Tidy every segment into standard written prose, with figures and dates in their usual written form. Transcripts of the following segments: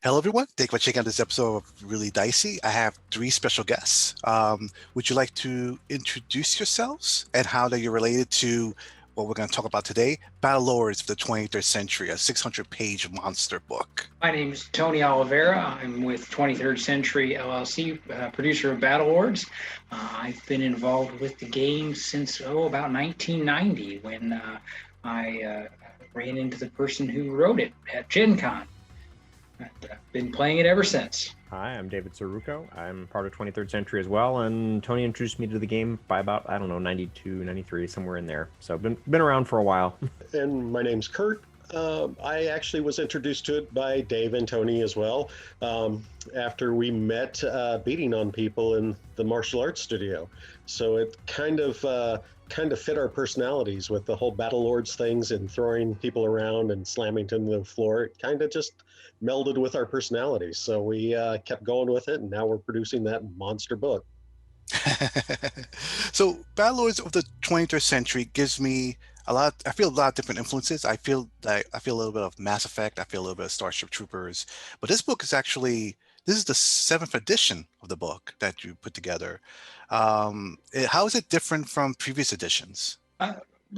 Hello, everyone. Thank you for checking out this episode of Really Dicey. I have three special guests. Would you like to introduce yourselves and how that you're related to what we're going to talk about today? Battlelords of the 23rd Century, a 600-page monster book. My name is Tony Oliveira. I'm with 23rd Century LLC, producer of Battlelords. I've been involved with the game since, about 1990 when I ran into the person who wrote it at Gen Con. I've been playing it ever since. Hi, I'm David Saruco. I'm part of 23rd Century as well, and Tony introduced me to the game by about, 92, 93, somewhere in there. So been around for a while. And my name's Kurt. I actually was introduced to it by Dave and Tony as well, after we met beating on people in the martial arts studio. So it kind of fit our personalities with the whole Battlelords things and throwing people around and slamming to the floor. It kind of just melded with our personalities. So we kept going with it, and now we're producing that monster book. So Battlelords of the 23rd Century gives me I feel a lot of different influences. I feel a little bit of Mass Effect. I feel a little bit of Starship Troopers. But this book is this is the 7th edition of the book that you put together. How is it different from previous editions?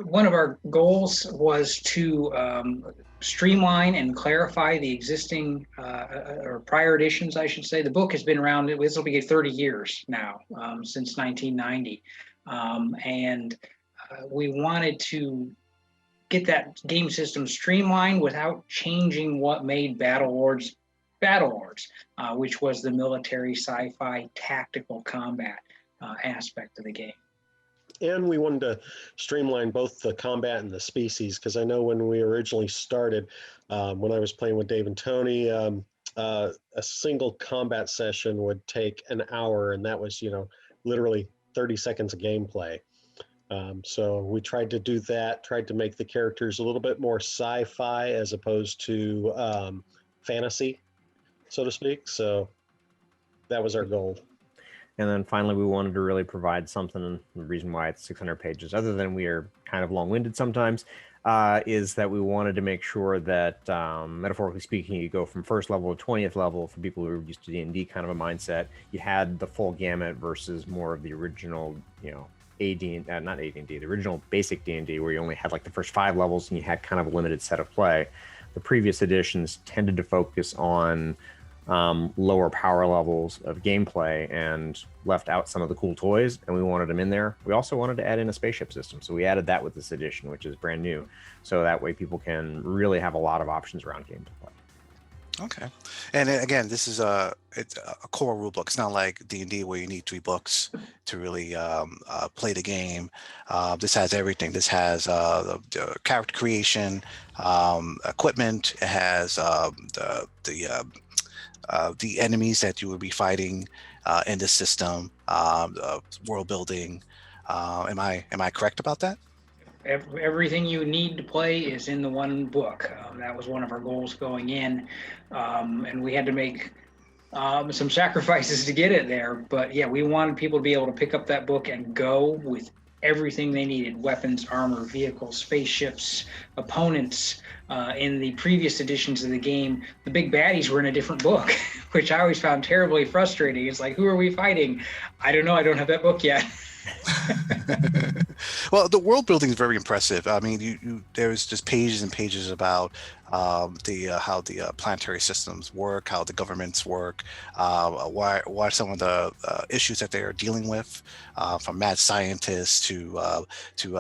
One of our goals was to streamline and clarify the existing or prior editions, I should say. The book has been around, this will be 30 years now, since 1990. We wanted to get that game system streamlined without changing what made Battlelords, which was the military sci-fi tactical combat aspect of the game. And we wanted to streamline both the combat and the species, because I know when we originally started, when I was playing with Dave and Tony, a single combat session would take an hour, and that was, literally 30 seconds of gameplay. So we tried to do that, tried to make the characters a little bit more sci-fi as opposed to fantasy, so to speak. So that was our goal. And then finally, we wanted to really provide something. The reason why it's 600 pages, other than we are kind of long-winded sometimes, is that we wanted to make sure that, metaphorically speaking, you go from first level to 20th level for people who are used to D&D kind of a mindset. You had the full gamut versus more of the original, not AD&D, the original basic D&D, where you only had like the first 5 levels and you had kind of a limited set of play. The previous editions tended to focus on lower power levels of gameplay and left out some of the cool toys, and we wanted them in there. We also wanted to add in a spaceship system, so we added that with this edition, which is brand new, so that way people can really have a lot of options around gameplay. Okay, and again, this is it's a core rule book. It's not like D&D where you need 3 books to really play the game. This has everything. This has the character creation, equipment. It has the enemies that you will be fighting in the system, world building. Am I correct about that? Everything you need to play is in the one book. That was one of our goals going in, and we had to make some sacrifices to get it there. But yeah, we wanted people to be able to pick up that book and go with everything they needed: weapons, armor, vehicles, spaceships, opponents. In the previous editions of the game, the big baddies were in a different book, which I always found terribly frustrating. It's like, who are we fighting? I don't know. I don't have that book yet. Well, the world building is very impressive. I mean, there's just pages and pages about how the planetary systems work, how the governments work, why some of the issues that they are dealing with, from mad scientists to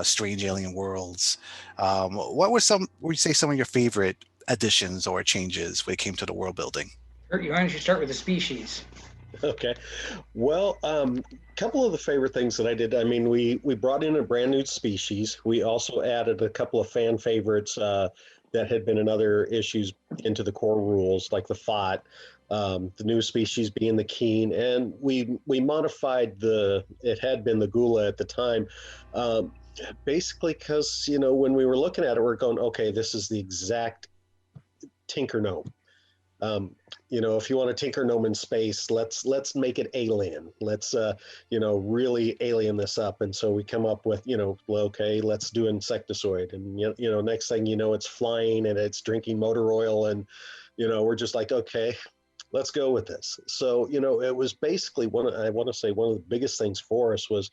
strange alien worlds. What would you say some of your favorite additions or changes when it came to the world building? Why don't you start with the species? Okay. Well, couple of the favorite things that I did, I mean, we brought in a brand new species. We also added a couple of fan favorites that had been in other issues into the core rules, like the Fot, the new species being the Keen, and we modified it had been the Gula at the time, basically because, when we were looking at it, we're going, okay, this is the exact Tinker Gnome. If you want a Tinker Gnome in space, let's make it alien. Let's really alien this up. And so we come up with, okay, let's do insectoid. And next thing you know, it's flying and it's drinking motor oil, and we're just like, okay, let's go with this. So, it was basically I want to say one of the biggest things for us was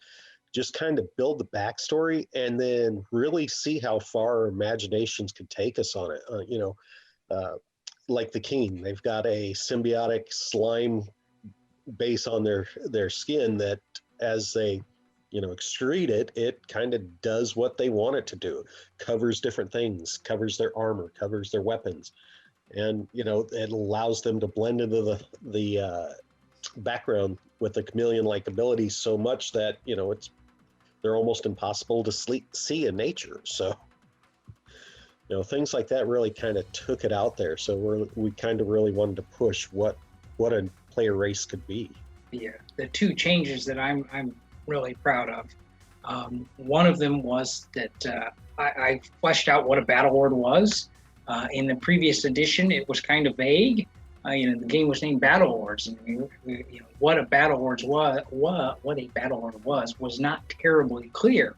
just kind of build the backstory and then really see how far our imaginations could take us on it. Like the king, they've got a symbiotic slime base on their skin that as they excrete it, it kind of does what they want it to do, covers different things, covers their armor, covers their weapons, and it allows them to blend into the background with the chameleon like abilities so much that they're almost impossible to see in nature. So things like that really kind of took it out there. So we kind of really wanted to push what a player race could be. The two changes that I'm really proud of. One of them was that I fleshed out what a Battlelord was. In the previous edition, it was kind of vague. The game was named Battlelords, and what a Battlelord was not terribly clear.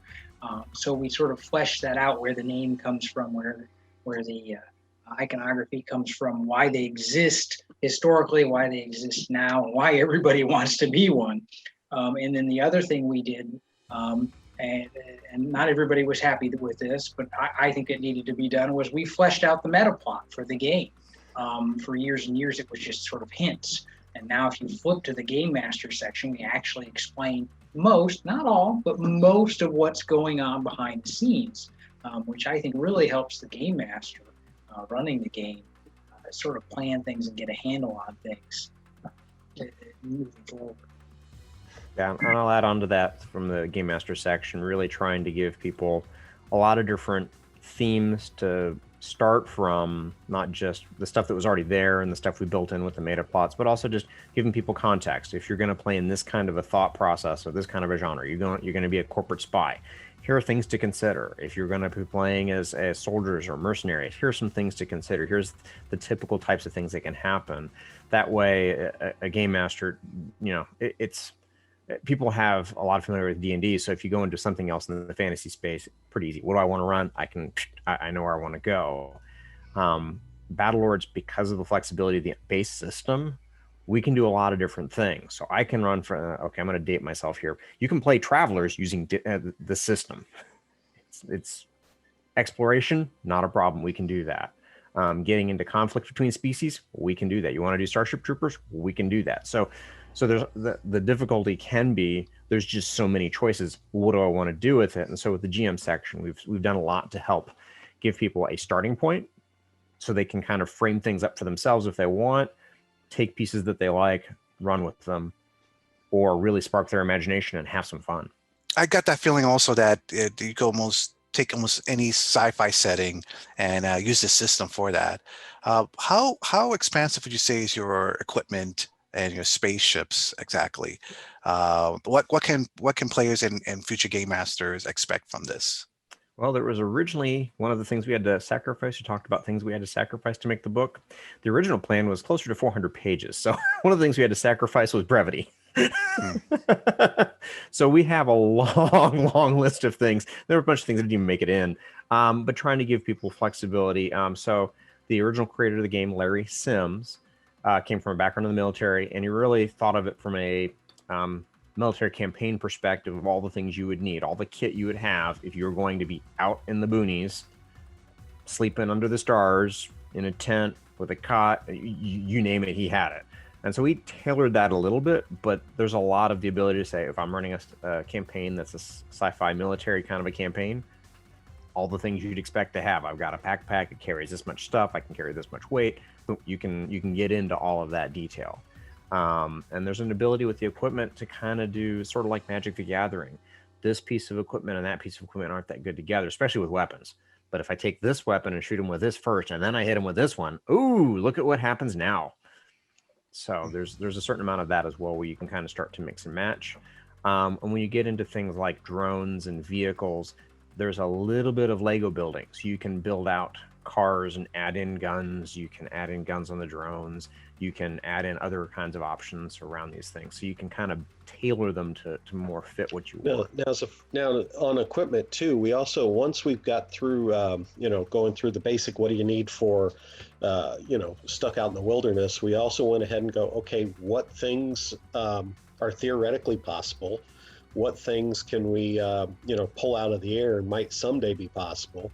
So we sort of fleshed that out, where the name comes from, where the iconography comes from, why they exist historically, why they exist now, and why everybody wants to be one. And then the other thing we did, and not everybody was happy with this, but I think it needed to be done, was we fleshed out the meta plot for the game. For years and years, it was just sort of hints. And now if you flip to the Game Master section, we actually explain most, not all, but most of what's going on behind the scenes, which I think really helps the Game Master running the game sort of plan things and get a handle on things moving forward. Yeah, and I'll add on to that from the Game Master section, really trying to give people a lot of different themes to start from, not just the stuff that was already there and the stuff we built in with the meta plots, but also just giving people context. If you're going to play in this kind of a thought process or this kind of a genre, you're going to be a corporate spy. Here are things to consider. If you're going to be playing as soldiers or mercenaries, here are some things to consider. Here's the typical types of things that can happen. That way, a game master, it's people have a lot of familiarity with D&D. So if you go into something else in the fantasy space, pretty easy. What do I want to run? I know where I want to go. Battlelords, because of the flexibility of the base system, we can do a lot of different things. So I can run for, okay, I'm going to date myself here. You can play Travelers using the system. It's exploration, not a problem. We can do that. Getting into conflict between species, we can do that. You want to do Starship Troopers? We can do that. So there's the difficulty can be, there's just so many choices. What do I want to do with it? And so with the GM section, we've done a lot to help give people a starting point so they can kind of frame things up for themselves if they want, take pieces that they like, run with them, or really spark their imagination and have some fun. I got that feeling also that you can take almost any sci-fi setting and use the system for that. How expansive would you say is your equipment and your spaceships exactly? What can players and future game masters expect from this? Well, there was originally one of the things we had to sacrifice. You talked about things we had to sacrifice to make the book. The original plan was closer to 400 pages. So one of the things we had to sacrifice was brevity. So we have a long list of things. There were a bunch of things that didn't even make it in, but trying to give people flexibility. So the original creator of the game, Larry Sims, came from a background in the military, and he really thought of it from a military campaign perspective of all the things you would need, all the kit you would have if you were going to be out in the boonies, sleeping under the stars, in a tent, with a cot, you name it, he had it. And so we tailored that a little bit, but there's a lot of the ability to say, if I'm running a campaign that's a sci-fi military kind of a campaign, all the things you'd expect to have. I've got a backpack, it carries this much stuff, I can carry this much weight. You can get into all of that detail. And there's an ability with the equipment to kind of do sort of like Magic the Gathering. This piece of equipment and that piece of equipment aren't that good together, especially with weapons. But if I take this weapon and shoot him with this first, and then I hit him with this one, ooh, look at what happens now. So there's a certain amount of that as well, where you can kind of start to mix and match. And when you get into things like drones and vehicles, there's a little bit of Lego building. So you can build out cars and add in guns. You can add in guns on the drones. You can add in other kinds of options around these things. So you can kind of tailor them to more fit what you want. Now on equipment too, we also, once we've got through, going through the basic, what do you need for, stuck out in the wilderness, we also went ahead and go, okay, what things are theoretically possible? What things can we, pull out of the air and might someday be possible?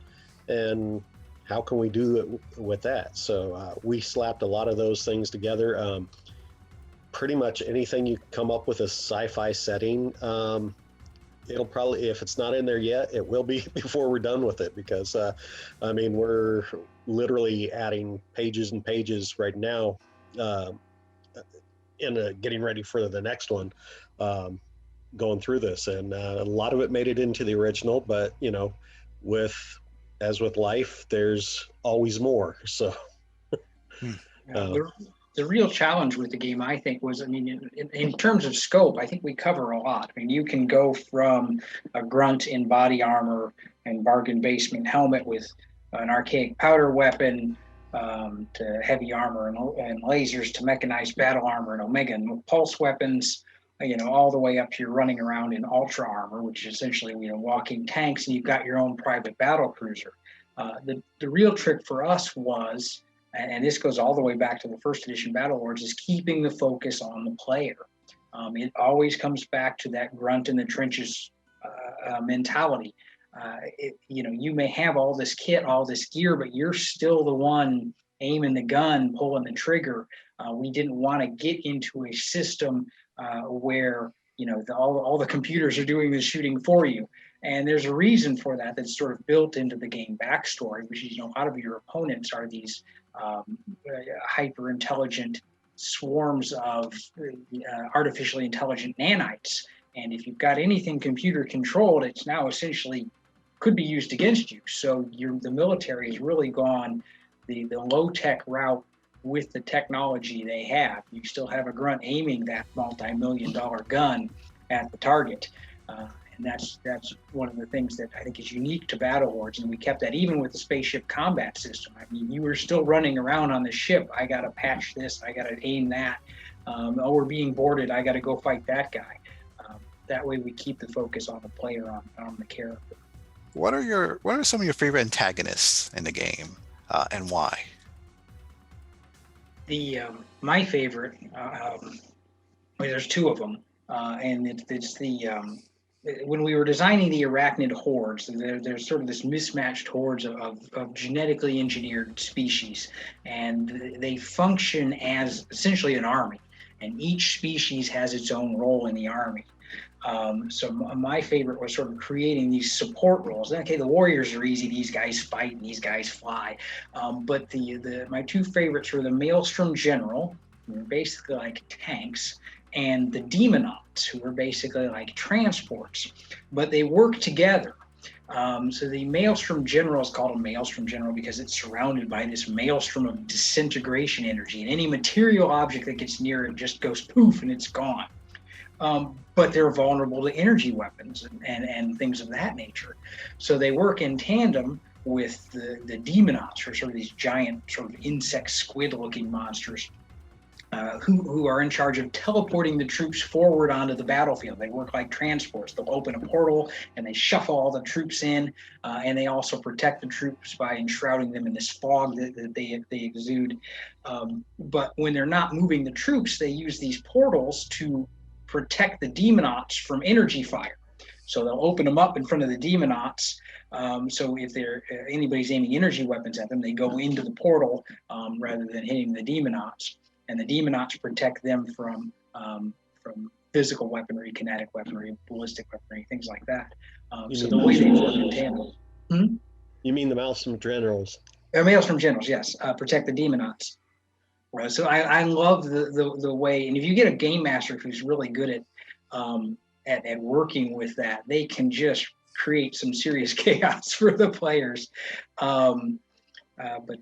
And how can we do it with that? So we slapped a lot of those things together. Pretty much anything you come up with a sci-fi setting, it'll probably, if it's not in there yet, it will be before we're done with it, because we're literally adding pages and pages right now, getting ready for the next one, going through this, and a lot of it made it into the original, but as with life, there's always more. So the real challenge with the game, I think, was, in terms of scope, I think we cover a lot. You can go from a grunt in body armor and bargain basement helmet with an archaic powder weapon, to heavy armor and lasers, to mechanized battle armor and omega and pulse weapons, all the way up to you're running around in ultra armor, which is essentially, walking tanks, and you've got your own private battle cruiser. The real trick for us was, and this goes all the way back to the first edition Battlelords, is keeping the focus on the player. It always comes back to that grunt in the trenches mentality. You may have all this kit, all this gear, but you're still the one aiming the gun, pulling the trigger. We didn't want to get into a system where all the computers are doing the shooting for you. And there's a reason for that that's sort of built into the game backstory, which is, a lot of your opponents are these hyper intelligent swarms of artificially intelligent nanites. And if you've got anything computer controlled, it's now essentially could be used against you. So the military has really gone the low tech route with the technology they have. You still have a grunt aiming that multi-million-dollar gun at the target. And that's one of the things that I think is unique to Battlelords, and we kept that even with the spaceship combat system. You were still running around on the ship. I got to patch this. I got to aim that. We're being boarded. I got to go fight that guy. That way, we keep the focus on the player, on the character. What are some of your favorite antagonists in the game, and why? My favorite, there's two of them, and it's when we were designing the arachnid hordes, there's sort of this mismatched hordes of genetically engineered species, and they function as essentially an army, and each species has its own role in the army. So my favorite was sort of creating these support roles. Okay, the warriors are easy; these guys fight and these guys fly. But my two favorites were the Maelstrom General, who are basically like tanks, and the Demonauts, who are basically like transports. But they work together. So the Maelstrom General is called a Maelstrom General because it's surrounded by this maelstrom of disintegration energy, and any material object that gets near it just goes poof and it's gone. But they're vulnerable to energy weapons and things of that nature. So they work in tandem with the Demonauts, or sort of these giant sort of insect squid-looking monsters, who are in charge of teleporting the troops forward onto the battlefield. They work like transports. They'll open a portal and they shuffle all the troops in, and they also protect the troops by enshrouding them in this fog that they exude. But when they're not moving the troops, they use these portals to protect the Demonauts from energy fire. So they'll open them up in front of the Demonauts. So if anybody's aiming energy weapons at them, they go into the portal rather than hitting the Demonauts. And the Demonauts protect them from physical weaponry, kinetic weaponry, ballistic weaponry, things like that. So the way they work in tandem. You mean the Maelstrom Generals? Maelstrom Generals, yes. Protect the Demonauts. So I love the way, and if you get a game master who's really good at working with that, they can just create some serious chaos for the players. But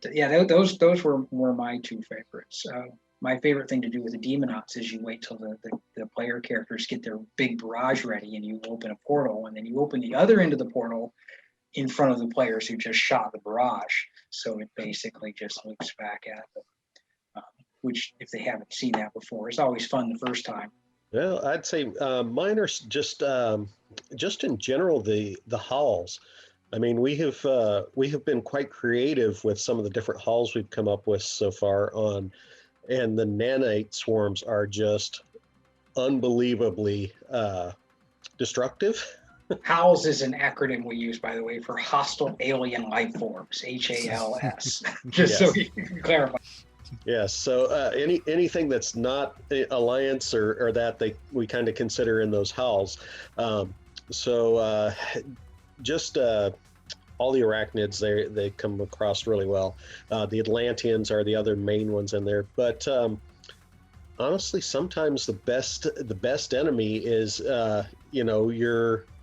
those were my two favorites. My favorite thing to do with the Demonauts is you wait till the player characters get their big barrage ready, and you open a portal, and then you open the other end of the portal in front of the players who just shot the barrage. So it basically just looks back at them, which if they haven't seen that before, it's always fun the first time. Well, I'd say mine are just in general the halls. I mean, we have been quite creative with some of the different halls we've come up with so far on, and the nanite swarms are just unbelievably destructive. HALS is an acronym we use, by the way, for hostile alien life forms, HALS, just so Yes. you can clarify. Yes. So anything that's not alliance or that we kind of consider in those halls. So just all the arachnids, they come across really well. The Atlanteans are the other main ones in there, but honestly, sometimes the best enemy is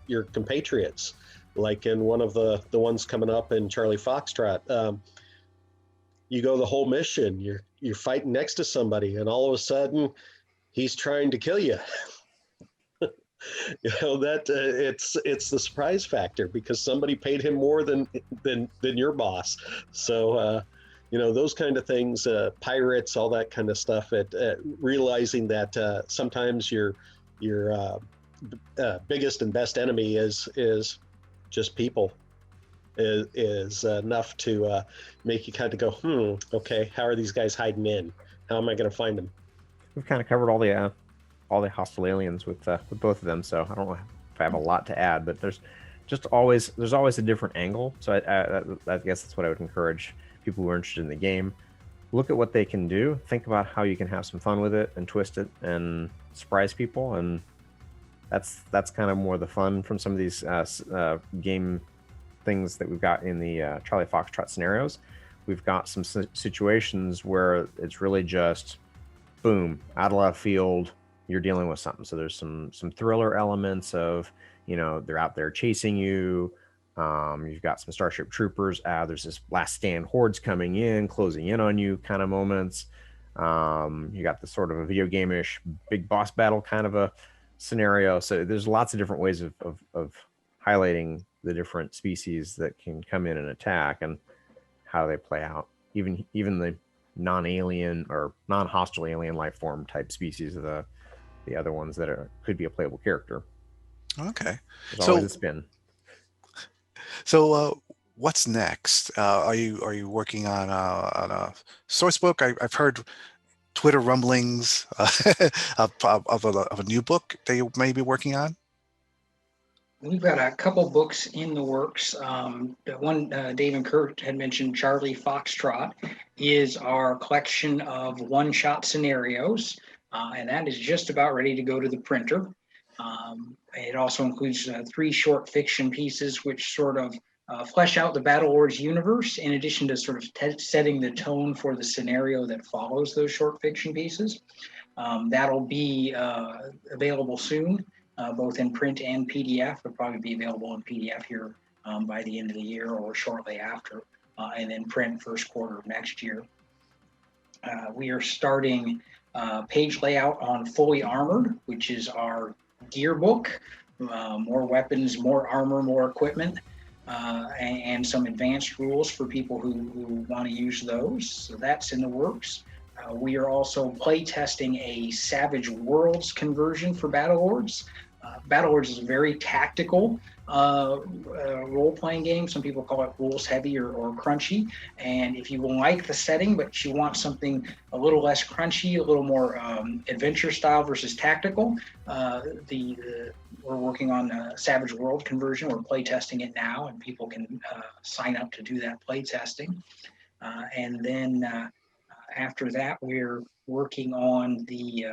your compatriots. Like in one of the ones coming up in Charlie Foxtrot, you go the whole mission, you're fighting next to somebody, and all of a sudden, he's trying to kill you. It's the surprise factor because somebody paid him more than your boss. So those kind of things, pirates, all that kind of stuff. Realizing that sometimes your biggest and best enemy is just people is enough to make you kind of go, okay, how are these guys hiding in? How am I going to find them? We've kind of covered all the hostile aliens with both of them, so I don't know if I have a lot to add, but there's always a different angle. So I guess that's what I would encourage people who are interested in the game. Look at what they can do. Think about how you can have some fun with it and twist it and surprise people, and that's kind of more the fun from some of these game things that we've got in the Charlie Foxtrot scenarios. We've got some situations where it's really just boom, out of left field, you're dealing with something. So there's some thriller elements of, they're out there chasing you. You've got some Starship Troopers. There's this last stand hordes coming in, closing in on you kind of moments. You got the sort of a video game-ish big boss battle kind of a scenario. So there's lots of different ways of highlighting the different species that can come in and attack and how they play out. Even the non-alien or non-hostile alien life form type species of the other ones that could be a playable character. Okay. There's always a spin. So what's next? Are you working on a source book? I've heard Twitter rumblings of a new book that you may be working on. We've got a couple books in the works. The one Dave and Kurt had mentioned, Charlie Foxtrot, is our collection of one-shot scenarios, and that is just about ready to go to the printer. It also includes 3 short fiction pieces, which sort of flesh out the Battlelords universe, in addition to sort of setting the tone for the scenario that follows those short fiction pieces. That'll be available soon. Both in print and PDF. It'll probably be available in PDF here by the end of the year or shortly after, and then print first quarter of next year. We are starting page layout on Fully Armored, which is our gear book. More weapons, more armor, more equipment, and some advanced rules for people who want to use those. So that's in the works. We are also play testing a Savage Worlds conversion for Battlelords. Battlelords is a very tactical role-playing game. Some people call it rules heavy or crunchy. And if you like the setting, but you want something a little less crunchy, a little more adventure style versus tactical, we're working on a Savage World conversion. We're play testing it now, and people can sign up to do that play testing. And then after that, we're working on the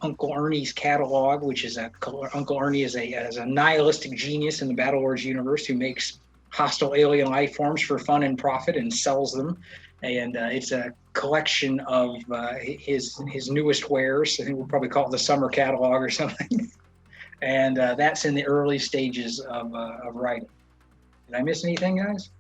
Uncle Ernie's catalog, which is Uncle Ernie is a nihilistic genius in the Battlelords universe who makes hostile alien life forms for fun and profit and sells them. And it's a collection of his newest wares. I think we'll probably call it the summer catalog or something. And that's in the early stages of writing. Did I miss anything, guys?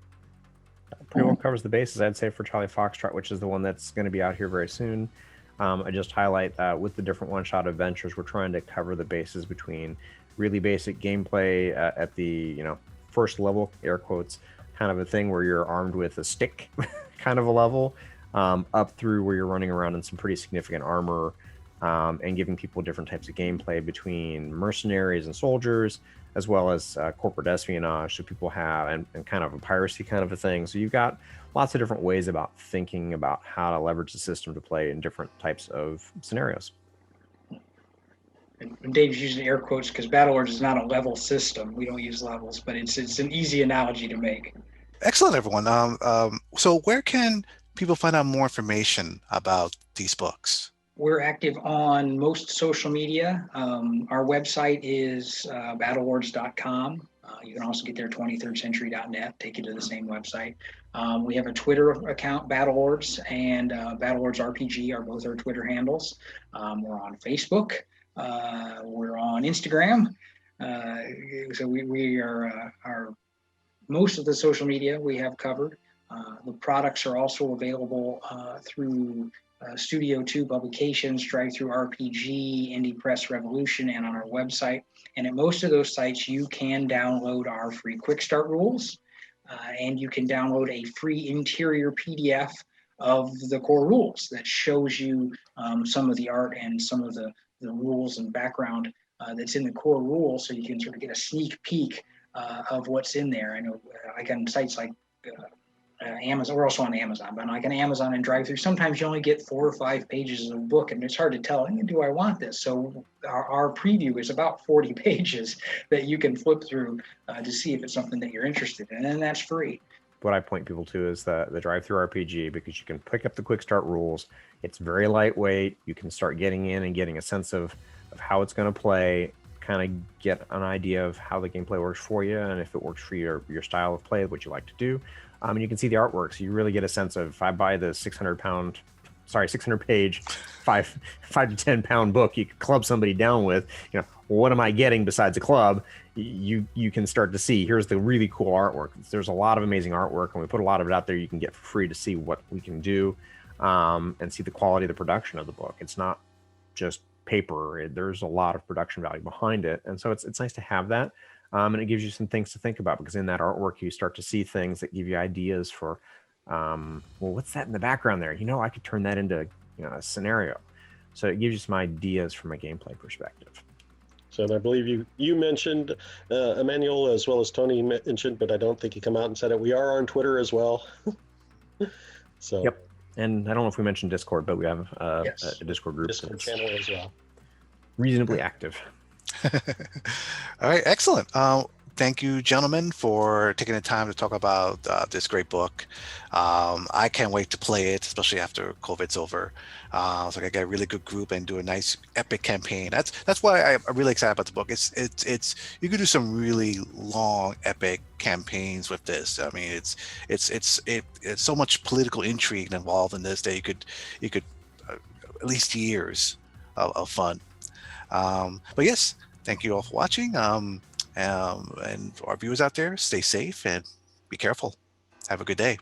Pretty well covers the bases, I'd say, for Charlie Foxtrot, which is the one that's going to be out here very soon. I just highlight with the different one-shot adventures, we're trying to cover the bases between really basic gameplay at the first level, air quotes, kind of a thing where you're armed with a stick kind of a level, up through where you're running around in some pretty significant armor, and giving people different types of gameplay between mercenaries and soldiers, as well as corporate espionage. So people have, and kind of a piracy kind of a thing. So you've got lots of different ways about thinking about how to leverage the system to play in different types of scenarios. And Dave's using air quotes because Battlelords is not a level system. We don't use levels, but it's an easy analogy to make. Excellent, everyone. So where can people find out more information about these books? We're active on most social media. Our website is battlelords.com. You can also get there 23rdcentury.net, take you to the same website. We have a Twitter account, Battlelords, and Battlelords RPG are both our Twitter handles. We're on Facebook. We're on Instagram. So we are most of the social media we have covered. The products are also available through Studio 2 Publications, Drive-Thru RPG, Indie Press Revolution, and on our website. And at most of those sites, you can download our free Quick Start rules, and you can download a free interior PDF of the core rules that shows you some of the art and some of the rules and background that's in the core rules, so you can sort of get a sneak peek of what's in there. I know like on sites like Amazon, we're also on Amazon, but like on Amazon and Drive-Thru, sometimes you only get 4 or 5 pages of a book, and it's hard to tell, do I want this? So our preview is about 40 pages that you can flip through to see if it's something that you're interested in, and that's free. What I point people to is the Drive-Thru RPG, because you can pick up the quick start rules. It's very lightweight. You can start getting in and getting a sense of how it's going to play, kind of get an idea of how the gameplay works for you, and if it works for your style of play, what you like to do. And you can see the artwork, so you really get a sense of, if I buy the 600-page, 5 to 10 pound book you could club somebody down with, what am I getting besides a club? You can start to see, here's the really cool artwork. There's a lot of amazing artwork, and we put a lot of it out there you can get for free to see what we can do, and see the quality of the production of the book. It's not just paper. There's a lot of production value behind it, and so it's nice to have that. And it gives you some things to think about, because in that artwork you start to see things that give you ideas for, well, what's that in the background there? I could turn that into a scenario. So it gives you some ideas from a gameplay perspective. So I believe you mentioned, Emmanuel, as well as Tony mentioned, but I don't think you come out and said it. We are on Twitter as well. So. Yep. And I don't know if we mentioned Discord, but we have Yes. a Discord group. Discord channel as well. Reasonably active. All right, excellent. Thank you, gentlemen, for taking the time to talk about this great book. I can't wait to play it, especially after COVID's over. So I got a really good group and do a nice epic campaign. That's why I'm really excited about the book. It's you could do some really long epic campaigns with this. I mean, it's so much political intrigue involved in this that you could at least years of fun. But yes, thank you all for watching. And our viewers out there, stay safe and be careful. Have a good day.